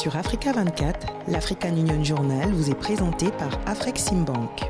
Sur Africa 24, l'African Union Journal vous est présenté par Afreximbank.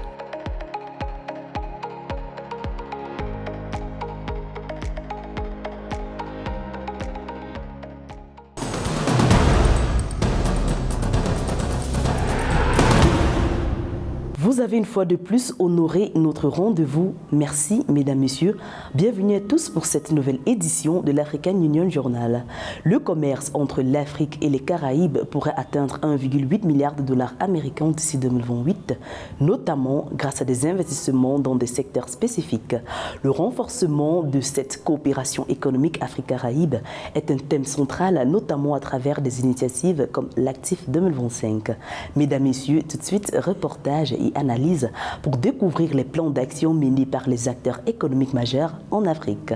Vous avez une fois de plus honoré notre rendez-vous. Merci, mesdames, messieurs. Bienvenue à tous pour cette nouvelle édition de l'African Union Journal. Le commerce entre l'Afrique et les Caraïbes pourrait atteindre 1,8 milliard de dollars américains d'ici 2028, notamment grâce à des investissements dans des secteurs spécifiques. Le renforcement de cette coopération économique Afrique-Caraïbes est un thème central, notamment à travers des initiatives comme l'Actif 2025. Mesdames, messieurs, tout de suite, reportage et analyse pour découvrir les plans d'action menés par les acteurs économiques majeurs en Afrique.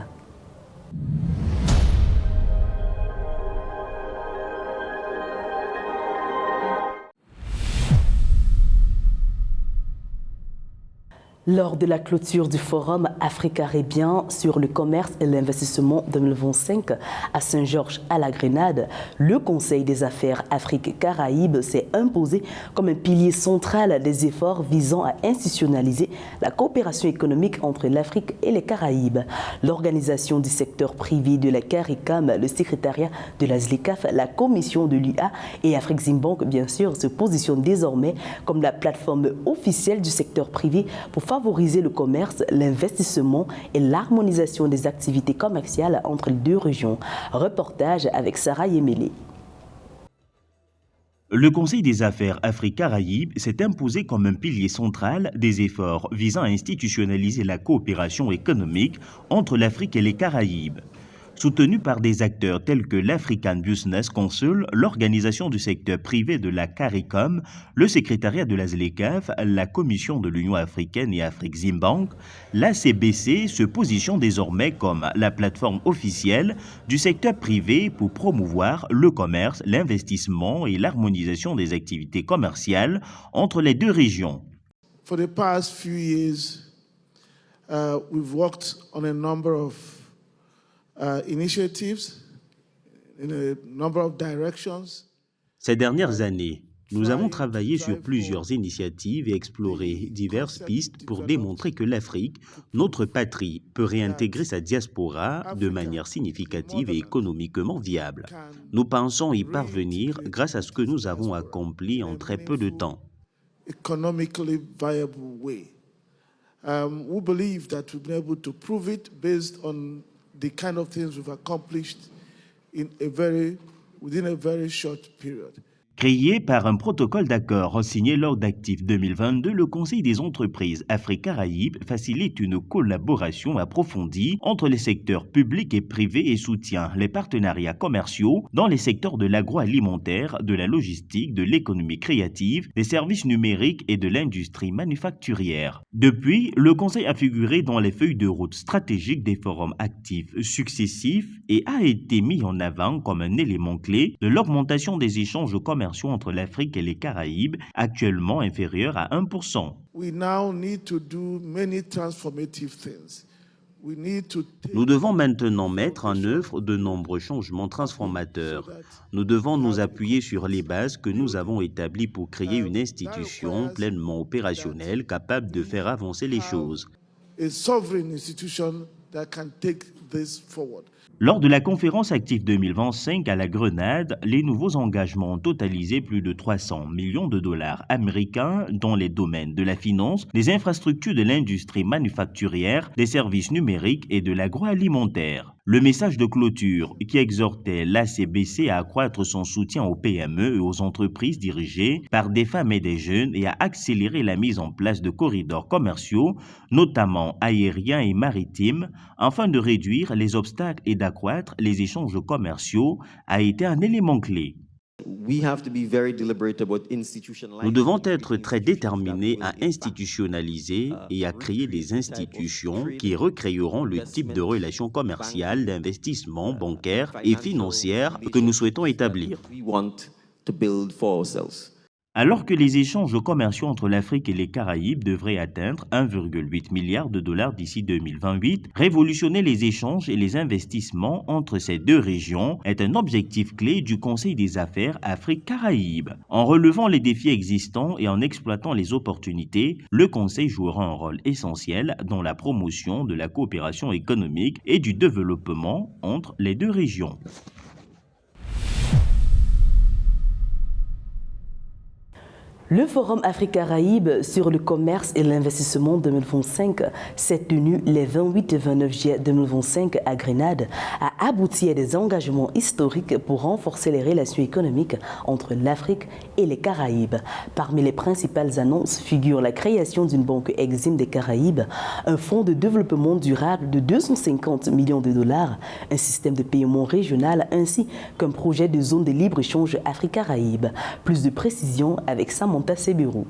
Lors de la clôture du Forum Afrique-Caribien sur le commerce et l'investissement 2025 à Saint-Georges à la Grenade, le Conseil des affaires Afrique-Caraïbes s'est imposé comme un pilier central des efforts visant à institutionnaliser la coopération économique entre l'Afrique et les Caraïbes. L'organisation du secteur privé de la CARICOM, le secrétariat de la ZLECAf, la commission de l'UA et Afreximbank, bien sûr, se positionnent désormais comme la plateforme officielle du secteur privé pour favoriser le commerce, l'investissement et l'harmonisation des activités commerciales entre les deux régions. Reportage avec Sarah Yemele. Le Conseil des affaires Afrique-Caraïbes s'est imposé comme un pilier central des efforts visant à institutionnaliser la coopération économique entre l'Afrique et les Caraïbes. Soutenu par des acteurs tels que l'African Business Council, l'organisation du secteur privé de la CARICOM, le secrétariat de la ZLECAf, la Commission de l'Union africaine et Afreximbank, l'ACBC se positionne désormais comme la plateforme officielle du secteur privé pour promouvoir le commerce, l'investissement et l'harmonisation des activités commerciales entre les deux régions. For the past few years, we've worked on a number of initiatives in a number of directions. Ces dernières années, nous avons travaillé sur plusieurs initiatives et exploré diverses pistes pour démontrer que l'Afrique, notre patrie, peut réintégrer sa diaspora de manière significative et économiquement viable. Nous pensons y parvenir grâce à ce que nous avons accompli en très peu de temps. Economically viable way. We believe that we've been able to prove it based on the kind of things we've accomplished within a very short period. Créé par un protocole d'accord signé lors d'Actif 2022, le Conseil des entreprises Afrique-Caraïbes facilite une collaboration approfondie entre les secteurs publics et privés et soutient les partenariats commerciaux dans les secteurs de l'agroalimentaire, de la logistique, de l'économie créative, des services numériques et de l'industrie manufacturière. Depuis, le Conseil a figuré dans les feuilles de route stratégiques des forums actifs successifs et a été mis en avant comme un élément clé de l'augmentation des échanges commerciaux entre l'Afrique et les Caraïbes, actuellement inférieure à 1%. Nous devons maintenant mettre en œuvre de nombreux changements transformateurs. Nous devons nous appuyer sur les bases que nous avons établies pour créer une institution pleinement opérationnelle capable de faire avancer les choses. Lors de la conférence Actif 2025 à la Grenade, les nouveaux engagements ont totalisé plus de 300 millions de dollars américains dans les domaines de la finance, des infrastructures de l'industrie manufacturière, des services numériques et de l'agroalimentaire. Le message de clôture qui exhortait l'ACBC à accroître son soutien aux PME et aux entreprises dirigées par des femmes et des jeunes et à accélérer la mise en place de corridors commerciaux, notamment aériens et maritimes, afin de réduire les obstacles et d'accroître les échanges commerciaux, a été un élément clé. Nous devons être très déterminés à institutionnaliser et à créer des institutions qui recréeront le type de relations commerciales, d'investissement, bancaires et financières que nous souhaitons établir. Alors que les échanges commerciaux entre l'Afrique et les Caraïbes devraient atteindre 1,8 milliard de dollars d'ici 2028, révolutionner les échanges et les investissements entre ces deux régions est un objectif clé du Conseil des affaires Afrique-Caraïbes. En relevant les défis existants et en exploitant les opportunités, le Conseil jouera un rôle essentiel dans la promotion de la coopération économique et du développement entre les deux régions. Le Forum Afrique-Caraïbes sur le commerce et l'investissement 2025 s'est tenu les 28 et 29 juillet 2025 à Grenade, a abouti à des engagements historiques pour renforcer les relations économiques entre l'Afrique et les Caraïbes. Parmi les principales annonces figure la création d'une banque exim des Caraïbes, un fonds de développement durable de 250 millions de dollars, un système de paiement régional ainsi qu'un projet de zone de libre-échange Afrique-Caraïbes. Plus de précisions avec Samantha Sebirou.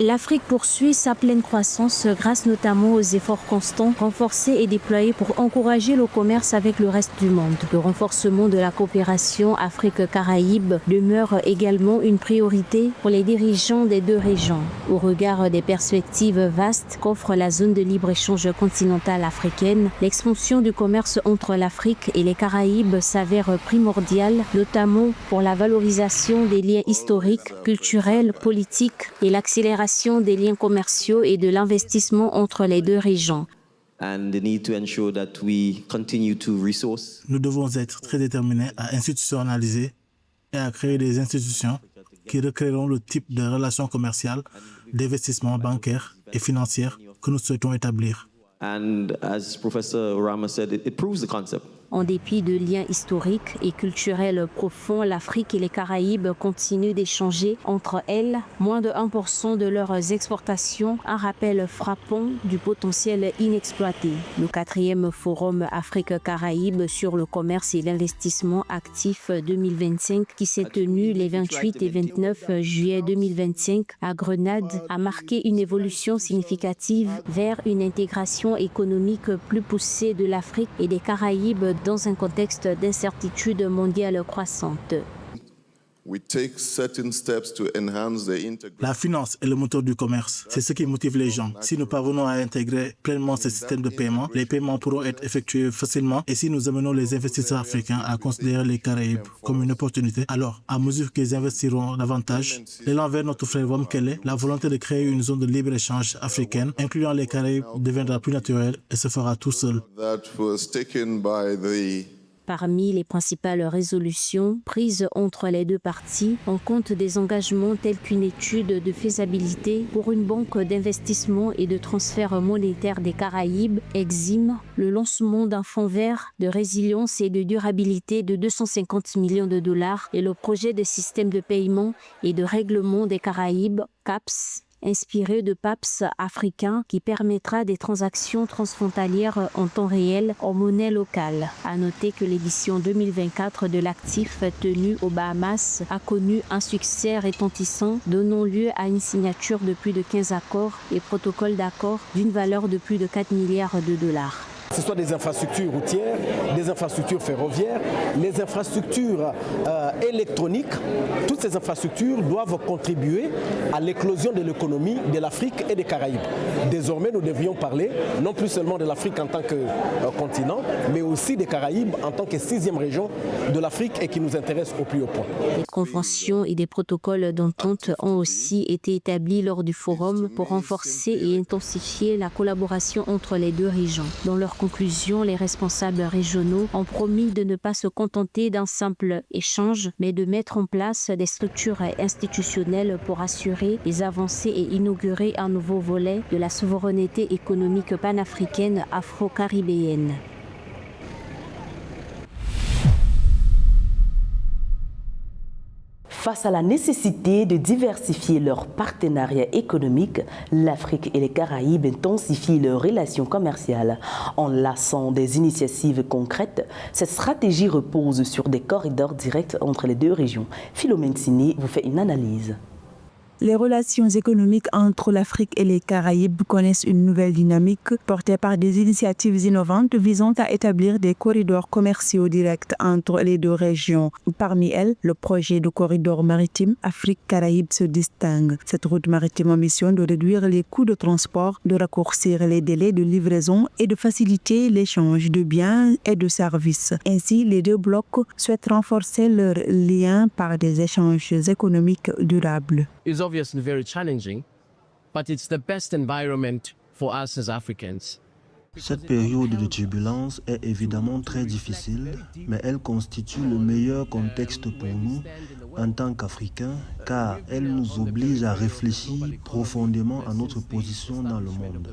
L'Afrique poursuit sa pleine croissance grâce notamment aux efforts constants, renforcés et déployés pour encourager le commerce avec le reste du monde. Le renforcement de la coopération Afrique-Caraïbes demeure également une priorité pour les dirigeants des deux régions. Au regard des perspectives vastes qu'offre la zone de libre-échange continentale africaine, l'expansion du commerce entre l'Afrique et les Caraïbes s'avère primordiale, notamment pour la valorisation des liens historiques, culturels, politiques et l'accélération des liens commerciaux et de l'investissement entre les deux régions. Nous devons être très déterminés à institutionnaliser et à créer des institutions qui recréeront le type de relations commerciales, d'investissement bancaire et financières que nous souhaitons établir. En dépit de liens historiques et culturels profonds, l'Afrique et les Caraïbes continuent d'échanger entre elles moins de 1% de leurs exportations, un rappel frappant du potentiel inexploité. Le 4e Forum Afrique-Caraïbes sur le commerce et l'investissement actif 2025 qui s'est tenu les 28 et 29 juillet 2025 à Grenade a marqué une évolution significative vers une intégration économique plus poussée de l'Afrique et des Caraïbes dans un contexte d'incertitude mondiale croissante. La finance est le moteur du commerce. C'est ce qui motive les gens. Si nous parvenons à intégrer pleinement ce système de paiement, les paiements pourront être effectués facilement. Et si nous amenons les investisseurs africains à considérer les Caraïbes comme une opportunité, alors, à mesure qu'ils investiront davantage, l'élan vers notre frère Wamkele, la volonté de créer une zone de libre-échange africaine, incluant les Caraïbes, deviendra plus naturelle et se fera tout seul. Parmi les principales résolutions prises entre les deux parties, on compte des engagements tels qu'une étude de faisabilité pour une banque d'investissement et de transfert monétaire des Caraïbes, EXIM, le lancement d'un fonds vert de résilience et de durabilité de 250 millions de dollars et le projet de système de paiement et de règlement des Caraïbes, CAPS, inspiré de PAPS africain qui permettra des transactions transfrontalières en temps réel en monnaie locale. À noter que l'édition 2024 de l'actif tenu aux Bahamas a connu un succès retentissant, donnant lieu à une signature de plus de 15 accords et protocoles d'accord d'une valeur de plus de 4 milliards de dollars. Que ce soit des infrastructures routières, des infrastructures ferroviaires, les infrastructures électroniques, toutes ces infrastructures doivent contribuer à l'éclosion de l'économie de l'Afrique et des Caraïbes. Désormais, nous devions parler non plus seulement de l'Afrique en tant que continent, mais aussi des Caraïbes en tant que 6e région de l'Afrique et qui nous intéresse au plus haut point. Des conventions et des protocoles d'entente ont aussi été établis lors du forum pour renforcer et intensifier la collaboration entre les deux régions. Dans leur conclusion, les responsables régionaux ont promis de ne pas se contenter d'un simple échange, mais de mettre en place des structures institutionnelles pour assurer les avancées et inaugurer un nouveau volet de la souveraineté économique panafricaine afro-caribéenne. Face à la nécessité de diversifier leurs partenariats économiques, l'Afrique et les Caraïbes intensifient leurs relations commerciales. En laçant des initiatives concrètes, cette stratégie repose sur des corridors directs entre les deux régions. Philomène Sini vous fait une analyse. Les relations économiques entre l'Afrique et les Caraïbes connaissent une nouvelle dynamique portée par des initiatives innovantes visant à établir des corridors commerciaux directs entre les deux régions. Parmi elles, le projet de corridor maritime Afrique-Caraïbes se distingue. Cette route maritime a mission de réduire les coûts de transport, de raccourcir les délais de livraison et de faciliter l'échange de biens et de services. Ainsi, les deux blocs souhaitent renforcer leurs liens par des échanges économiques durables. Is obviously very challenging, but it's the best environment for us as Africans. Cette période de turbulence est évidemment très difficile, mais elle constitue le meilleur contexte pour nous en tant qu'Africains, car elle nous oblige à réfléchir profondément à notre position dans le monde.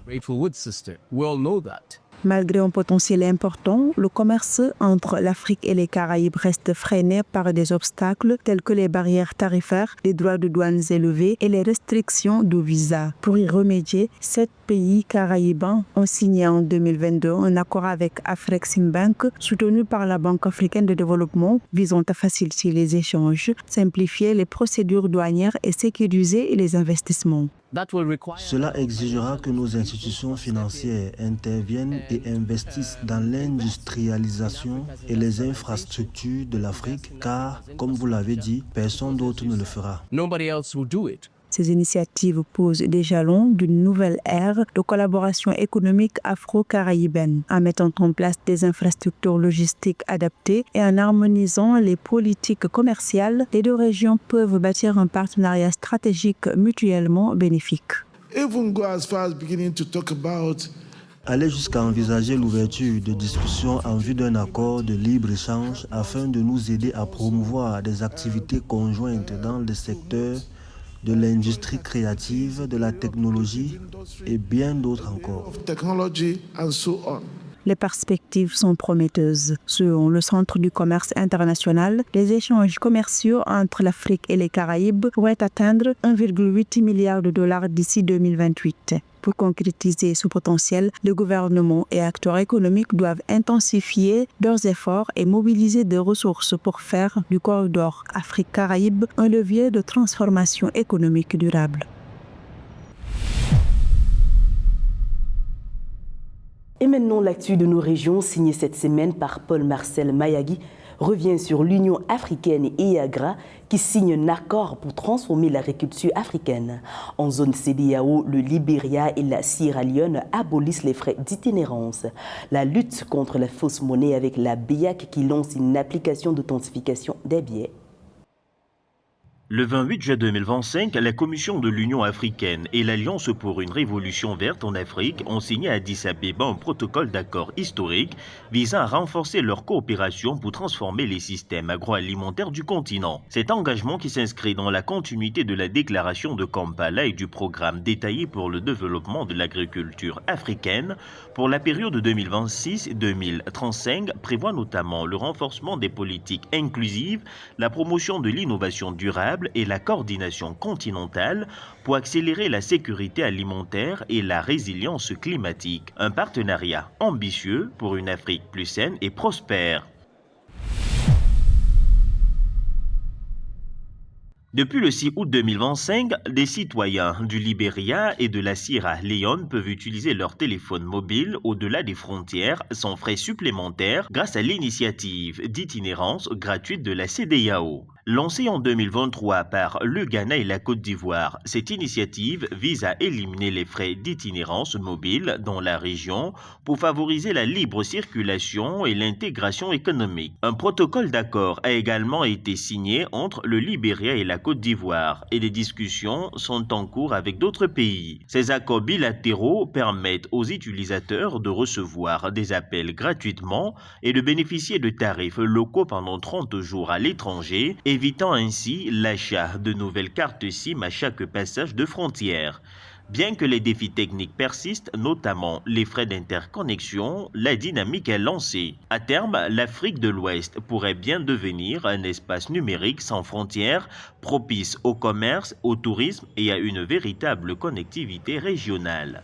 Malgré un potentiel important, le commerce entre l'Afrique et les Caraïbes reste freiné par des obstacles tels que les barrières tarifaires, les droits de douane élevés et les restrictions de visa. Pour y remédier, 7 pays caraïbens ont signé en 2022 un accord avec Afreximbank, soutenu par la Banque africaine de développement, visant à faciliter les échanges, simplifier les procédures douanières et sécuriser les investissements. Cela exigera que nos institutions financières interviennent et investissent dans l'industrialisation et les infrastructures de l'Afrique, car, comme vous l'avez dit, personne d'autre ne le fera. Ces initiatives posent des jalons d'une nouvelle ère de collaboration économique afro-caraïbaine. En mettant en place des infrastructures logistiques adaptées et en harmonisant les politiques commerciales, les deux régions peuvent bâtir un partenariat stratégique mutuellement bénéfique. Aller jusqu'à envisager l'ouverture de discussions en vue d'un accord de libre-échange afin de nous aider à promouvoir des activités conjointes dans le secteur de l'industrie créative, de la technologie et bien d'autres encore. Les perspectives sont prometteuses. Selon le Centre du commerce international, les échanges commerciaux entre l'Afrique et les Caraïbes pourraient atteindre 1,8 milliard de dollars d'ici 2028. Pour concrétiser ce potentiel, le gouvernement et acteurs économiques doivent intensifier leurs efforts et mobiliser des ressources pour faire du corridor Afrique-Caraïbes un levier de transformation économique durable. Et maintenant, l'actu de nos régions, signée cette semaine par Paul-Marcel Mayagui, revient sur l'Union africaine et IAGRA qui signe un accord pour transformer l'agriculture africaine. En zone CEDEAO, le Libéria et la Sierra Leone abolissent les frais d'itinérance. La lutte contre la fausse monnaie avec la BIAC qui lance une application d'authentification des billets. Le 28 juin 2025, la Commission de l'Union africaine et l'Alliance pour une révolution verte en Afrique ont signé à Addis Abeba un protocole d'accord historique visant à renforcer leur coopération pour transformer les systèmes agroalimentaires du continent. Cet engagement qui s'inscrit dans la continuité de la déclaration de Kampala et du programme détaillé pour le développement de l'agriculture africaine pour la période 2026-2035 prévoit notamment le renforcement des politiques inclusives, la promotion de l'innovation durable et la coordination continentale pour accélérer la sécurité alimentaire et la résilience climatique. Un partenariat ambitieux pour une Afrique plus saine et prospère. Depuis le 6 août 2025, les citoyens du Libéria et de la Sierra Leone peuvent utiliser leur téléphone mobile au-delà des frontières sans frais supplémentaires grâce à l'initiative d'itinérance gratuite de la CEDEAO. Lancée en 2023 par le Ghana et la Côte d'Ivoire, cette initiative vise à éliminer les frais d'itinérance mobile dans la région pour favoriser la libre circulation et l'intégration économique. Un protocole d'accord a également été signé entre le Libéria et la Côte d'Ivoire et des discussions sont en cours avec d'autres pays. Ces accords bilatéraux permettent aux utilisateurs de recevoir des appels gratuitement et de bénéficier de tarifs locaux pendant 30 jours à l'étranger, évitant ainsi l'achat de nouvelles cartes SIM à chaque passage de frontière. Bien que les défis techniques persistent, notamment les frais d'interconnexion, la dynamique est lancée. À terme, l'Afrique de l'Ouest pourrait bien devenir un espace numérique sans frontières, propice au commerce, au tourisme et à une véritable connectivité régionale.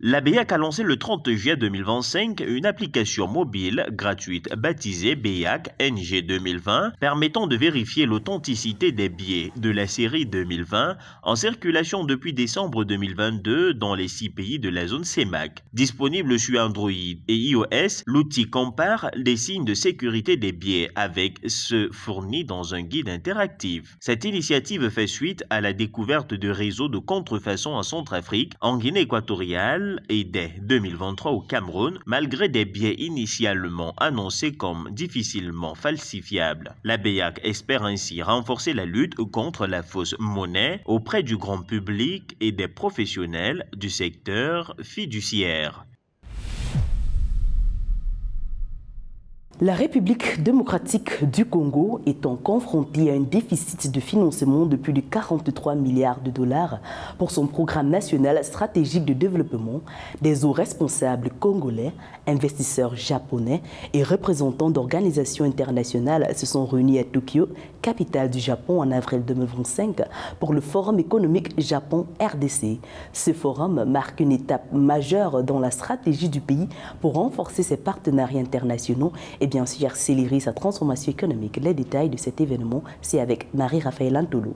La BEAC a lancé le 30 juillet 2025 une application mobile gratuite baptisée BEAC NG 2020 permettant de vérifier l'authenticité des billets de la série 2020 en circulation depuis décembre 2022 dans les 6 pays de la zone CEMAC. Disponible sur Android et iOS, l'outil compare les signes de sécurité des billets avec ceux fournis dans un guide interactif. Cette initiative fait suite à la découverte de réseaux de contrefaçon en Centrafrique, en Guinée équatoriale et dès 2023 au Cameroun, malgré des billets initialement annoncés comme difficilement falsifiables. La BEAC espère ainsi renforcer la lutte contre la fausse monnaie auprès du grand public et des professionnels du secteur fiduciaire. La République démocratique du Congo étant confrontée à un déficit de financement de plus de 43 milliards de dollars pour son programme national stratégique de développement, des hauts responsables congolais, investisseurs japonais et représentants d'organisations internationales se sont réunis à Tokyo, capitale du Japon, en avril 2025 pour le Forum économique Japon-RDC. Ce forum marque une étape majeure dans la stratégie du pays pour renforcer ses partenariats internationaux et bien sûr accélérer sa transformation économique. Les détails de cet événement, c'est avec Marie-Raphaël Antolo.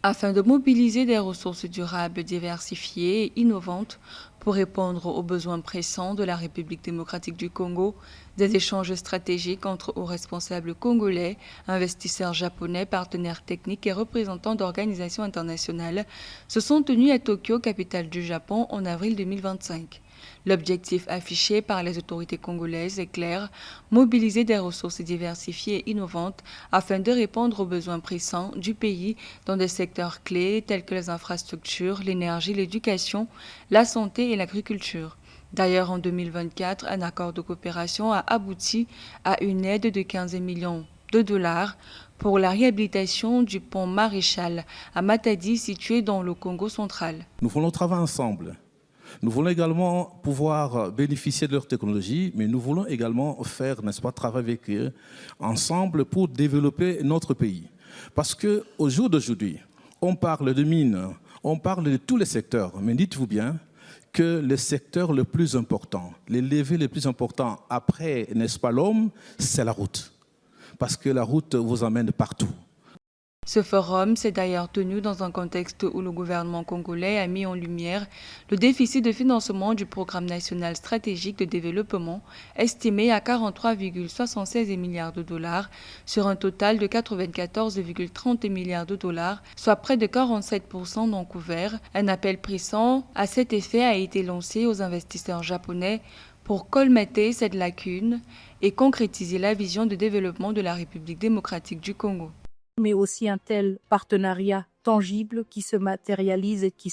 Afin de mobiliser des ressources durables diversifiées et innovantes pour répondre aux besoins pressants de la République démocratique du Congo, des échanges stratégiques entre hauts responsables congolais, investisseurs japonais, partenaires techniques et représentants d'organisations internationales se sont tenus à Tokyo, capitale du Japon, en avril 2025. L'objectif affiché par les autorités congolaises est clair, mobiliser des ressources diversifiées et innovantes afin de répondre aux besoins pressants du pays dans des secteurs clés tels que les infrastructures, l'énergie, l'éducation, la santé et l'agriculture. D'ailleurs, en 2024, un accord de coopération a abouti à une aide de 15 millions de dollars pour la réhabilitation du pont Maréchal à Matadi, situé dans le Congo central. Nous voulons travailler ensemble. Nous voulons également pouvoir bénéficier de leur technologie, mais nous voulons également faire, n'est-ce pas, travailler avec eux ensemble pour développer notre pays. Parce qu'au jour d'aujourd'hui, on parle de mines, on parle de tous les secteurs, mais dites-vous bien que le secteur le plus important, les leviers les plus importants après, n'est-ce pas, l'homme, c'est la route. Parce que la route vous emmène partout. Ce forum s'est d'ailleurs tenu dans un contexte où le gouvernement congolais a mis en lumière le déficit de financement du programme national stratégique de développement estimé à 43,76 milliards de dollars sur un total de 94,30 milliards de dollars, soit près de 47% non couverts. Un appel pressant à cet effet a été lancé aux investisseurs japonais pour colmater cette lacune et concrétiser la vision de développement de la République démocratique du Congo. Mais aussi un tel partenariat tangible qui se matérialise et qui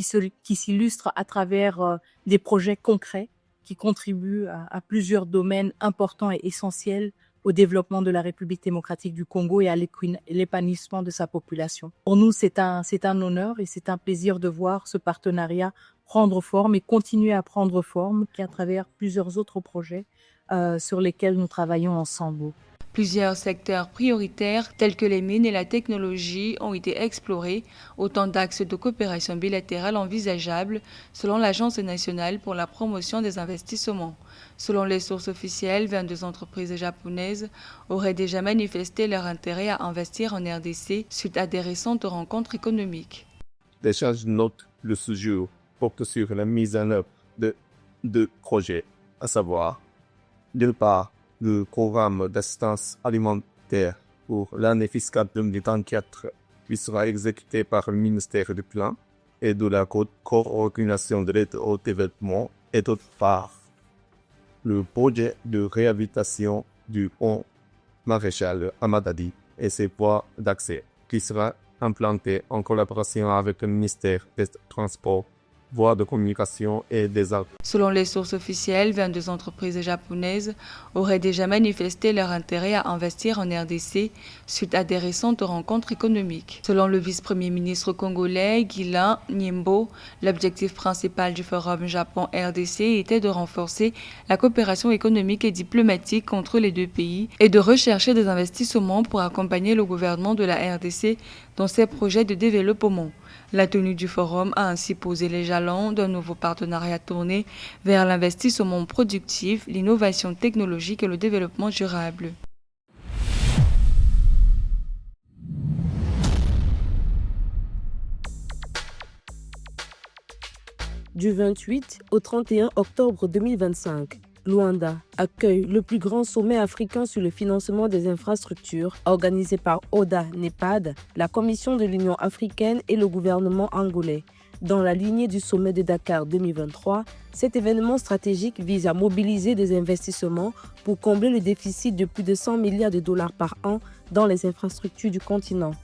s'illustre à travers des projets concrets qui contribuent à plusieurs domaines importants et essentiels au développement de la République démocratique du Congo et à l'épanouissement de sa population. Pour nous, c'est un honneur et c'est un plaisir de voir ce partenariat prendre forme et continuer à prendre forme à travers plusieurs autres projets sur lesquels nous travaillons ensemble. Plusieurs secteurs prioritaires tels que les mines et la technologie ont été explorés, autant d'axes de coopération bilatérale envisageables selon l'Agence nationale pour la promotion des investissements. Selon les sources officielles, 22 entreprises japonaises auraient déjà manifesté leur intérêt à investir en RDC suite à des récentes rencontres économiques. L'échange note le sujet porte sur la mise en œuvre de deux projets, à savoir, d'une part, le programme d'assistance alimentaire pour l'année fiscale 2024 qui sera exécuté par le ministère du Plan et de la coordination de l'aide au développement, et d'autre part, le projet de réhabilitation du pont Maréchal à Matadi et ses voies d'accès qui sera implanté en collaboration avec le ministère des Transports, voies de communication et des arts. Selon les sources officielles, 22 entreprises japonaises auraient déjà manifesté leur intérêt à investir en RDC suite à des récentes rencontres économiques. Selon le vice-premier ministre congolais, Guilain Nyembo, l'objectif principal du Forum Japon-RDC était de renforcer la coopération économique et diplomatique entre les deux pays et de rechercher des investissements pour accompagner le gouvernement de la RDC dans ses projets de développement. La tenue du forum a ainsi posé les jalons d'un nouveau partenariat tourné vers l'investissement productif, l'innovation technologique et le développement durable. Du 28 au 31 octobre 2025, Luanda accueille le plus grand sommet africain sur le financement des infrastructures organisé par ODA-NEPAD, la Commission de l'Union africaine et le gouvernement angolais. Dans la lignée du sommet de Dakar 2023, cet événement stratégique vise à mobiliser des investissements pour combler le déficit de plus de 100 milliards de dollars par an dans les infrastructures du continent.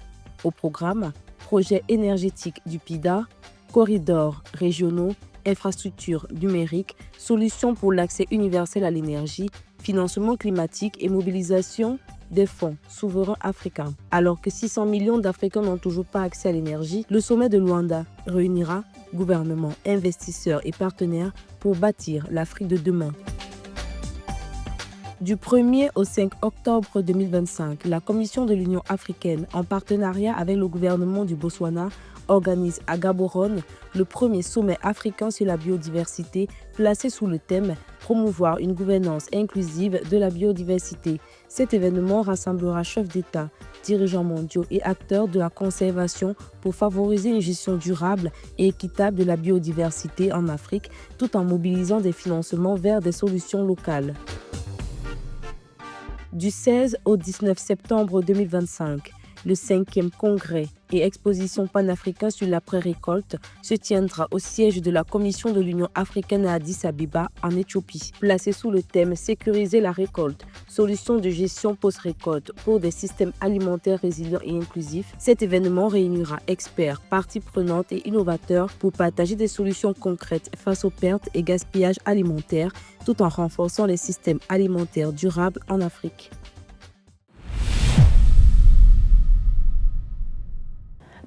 Au programme, projets énergétiques du PIDA, corridors régionaux, infrastructures numériques, solutions pour l'accès universel à l'énergie, financement climatique et mobilisation des fonds souverains africains. Alors que 600 millions d'Africains n'ont toujours pas accès à l'énergie, le sommet de Luanda réunira gouvernements, investisseurs et partenaires pour bâtir l'Afrique de demain. Du 1er au 5 octobre 2025, la Commission de l'Union africaine, en partenariat avec le gouvernement du Botswana, organise à Gaborone le premier sommet africain sur la biodiversité placé sous le thème « Promouvoir une gouvernance inclusive de la biodiversité ». Cet événement rassemblera chefs d'État, dirigeants mondiaux et acteurs de la conservation pour favoriser une gestion durable et équitable de la biodiversité en Afrique, tout en mobilisant des financements vers des solutions locales. Du 16 au 19 septembre 2025, le 5e congrès et exposition panafricain sur l'après-récolte se tiendra au siège de la Commission de l'Union africaine à Addis Abeba, en Éthiopie. Placé sous le thème « Sécuriser la récolte, solutions de gestion post-récolte pour des systèmes alimentaires résilients et inclusifs », cet événement réunira experts, parties prenantes et innovateurs pour partager des solutions concrètes face aux pertes et gaspillages alimentaires, tout en renforçant les systèmes alimentaires durables en Afrique.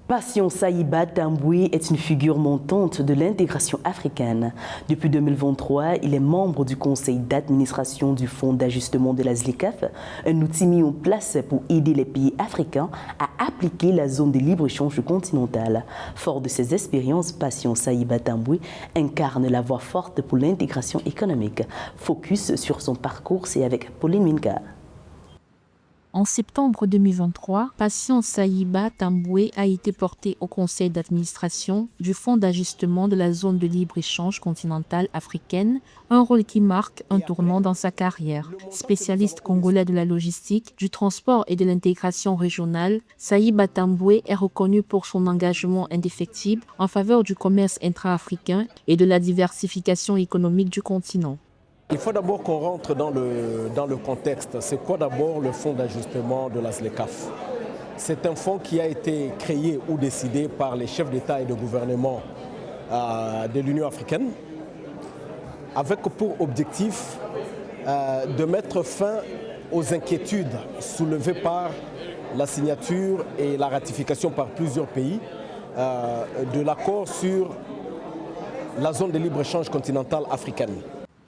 Patient Sayiba Tamboué est une figure montante de l'intégration africaine. Depuis 2023, il est membre du conseil d'administration du Fonds d'ajustement de la ZLECAf, un outil mis en place pour aider les pays africains à appliquer la zone de libre-échange continentale. Fort de ses expériences, Patient Sayiba Tamboué incarne la voie forte pour l'intégration économique. Focus sur son parcours, c'est avec Pauline Minka. En septembre 2023, Patient Sayiba Tamboué a été porté au conseil d'administration du Fonds d'ajustement de la zone de libre-échange continentale africaine, un rôle qui marque un tournant dans sa carrière. Spécialiste congolais de la logistique, du transport et de l'intégration régionale, Sayiba Tamboué est reconnu pour son engagement indéfectible en faveur du commerce intra-africain et de la diversification économique du continent. Il faut d'abord qu'on rentre dans le contexte. C'est quoi d'abord le fonds d'ajustement de la ZLECAf? C'est un fonds qui a été créé ou décidé par les chefs d'État et de gouvernement de l'Union africaine avec pour objectif de mettre fin aux inquiétudes soulevées par la signature et la ratification par plusieurs pays de l'accord sur la zone de libre-échange continentale africaine.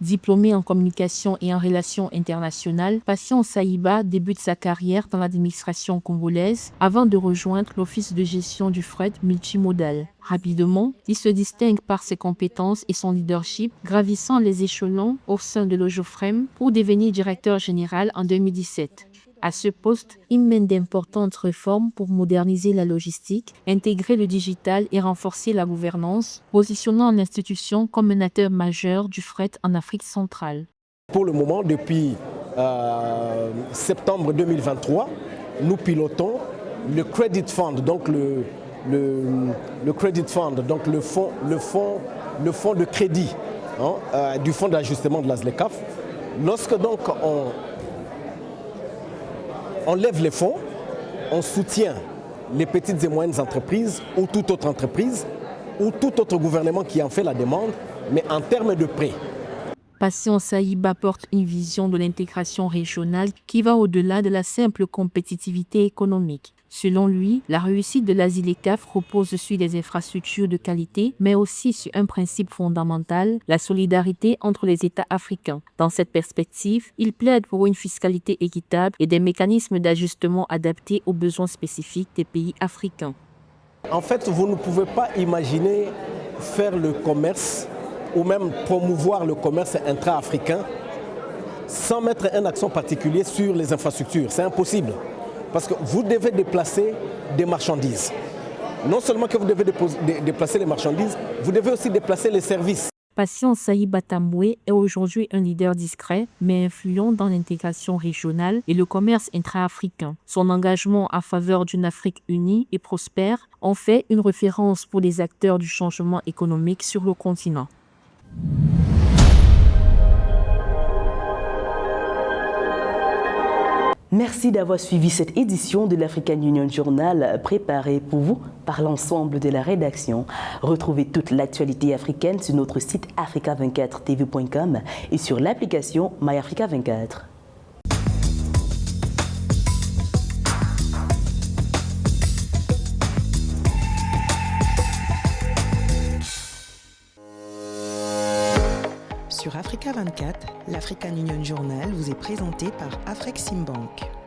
Diplômé en communication et en relations internationales, Patient Sayiba débute sa carrière dans l'administration congolaise avant de rejoindre l'Office de gestion du fret multimodal. Rapidement, il se distingue par ses compétences et son leadership, gravissant les échelons au sein de l'OJOFREM pour devenir directeur général en 2017. À ce poste, il mène d'importantes réformes pour moderniser la logistique, intégrer le digital et renforcer la gouvernance, positionnant l'institution comme un acteur majeur du fret en Afrique centrale. Pour le moment, depuis septembre 2023, nous pilotons le Credit Fund, donc le Credit Fund, donc le fonds de crédit du fonds d'ajustement de la ZLECAf. Lorsque donc on lève les fonds, on soutient les petites et moyennes entreprises ou toute autre entreprise ou tout autre gouvernement qui en fait la demande, mais en termes de prêts. Patient Sayiba porte une vision de l'intégration régionale qui va au-delà de la simple compétitivité économique. Selon lui, la réussite de la ZLECAf repose sur des infrastructures de qualité, mais aussi sur un principe fondamental, la solidarité entre les États africains. Dans cette perspective, il plaide pour une fiscalité équitable et des mécanismes d'ajustement adaptés aux besoins spécifiques des pays africains. En fait, vous ne pouvez pas imaginer faire le commerce ou même promouvoir le commerce intra-africain sans mettre un accent particulier sur les infrastructures. C'est impossible. Parce que vous devez déplacer des marchandises. Non seulement que vous devez déplacer les marchandises, vous devez aussi déplacer les services. Patience Saïba Tamboué est aujourd'hui un leader discret mais influent dans l'intégration régionale et le commerce intra-africain. Son engagement en faveur d'une Afrique unie et prospère en fait une référence pour les acteurs du changement économique sur le continent. Merci d'avoir suivi cette édition de l'African Union Journal préparée pour vous par l'ensemble de la rédaction. Retrouvez toute l'actualité africaine sur notre site africa24tv.com et sur l'application MyAfrica24. Sur Africa 24, l'African Union Journal vous est présenté par Afreximbank.